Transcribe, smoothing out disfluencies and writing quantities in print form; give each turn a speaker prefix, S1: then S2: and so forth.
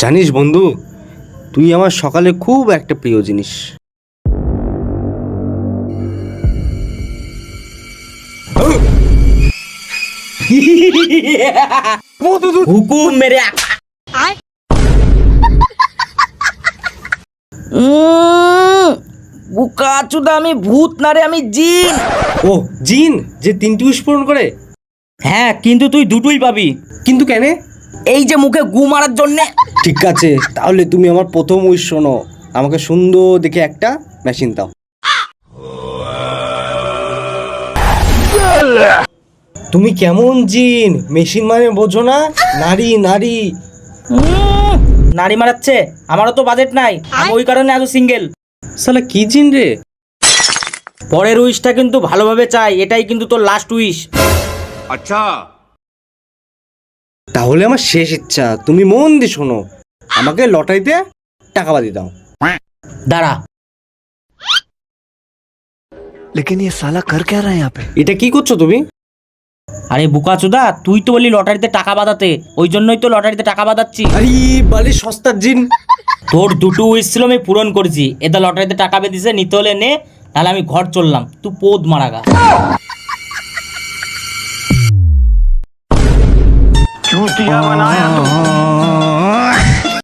S1: জানিস বন্ধু, তুই আমার সকালে খুব একটা প্রিয় জিনিস।
S2: হুকুম মেরে বুকা চুদা, আমি ভূত না রে, আমি জিন।
S1: ও জিন, যে 3টি উইশ পূরণ করে?
S2: হ্যাঁ, কিন্তু তুই দুটোই পাবি।
S1: কিন্তু কেন?
S2: এই যে মুখে গু মারার জন্যে।
S1: ঠিক আছে, তাহলে তুমি আমার প্রথম উইশ শোনো। আমাকে সুন্দর দেখে একটা মেশিন দাও। তুমি কেমন জিন? মেশিন মানে বোঝো না? নারী নারী।
S2: নারী মারাচ্ছে, আমারও তো বাজেট নাই, আমি ওই কারণে আজ সিঙ্গেল।
S1: শালা কি জিন রে?
S2: পরের উইশটা কিন্তু ভালোভাবে চাই, এটাই কিন্তু তোর লাস্ট উইশ।
S3: अच्छा
S1: তাহলে আমার শেষ ইচ্ছা, তুমি মন দিয়ে শোনো। আমাকে লটারিতে টাকা বাদি দাও।
S2: দাঁড়া,
S4: लेकिन ये साला कर क्या रहा है यहाँ पे?
S1: এটা কি করছো তুমি?
S2: আরে বুকাচুদা, তুই তো বললি লটারিতে টাকা বাঁধাতে, ওই জন্যই তো লটারিতে টাকা বাঁধাচ্ছি।
S1: আরে বালে সস্তার জিন।
S2: তোর দুটো উইশ ছিল, আমি পূরণ করেছি। এদা লটারিতে টাকা বেঁধেছে, নিতে হলে নে, তাহলে আমি ঘর চললাম, তুই পোদ মারাগা।
S4: चूतिया बनाया तुमको।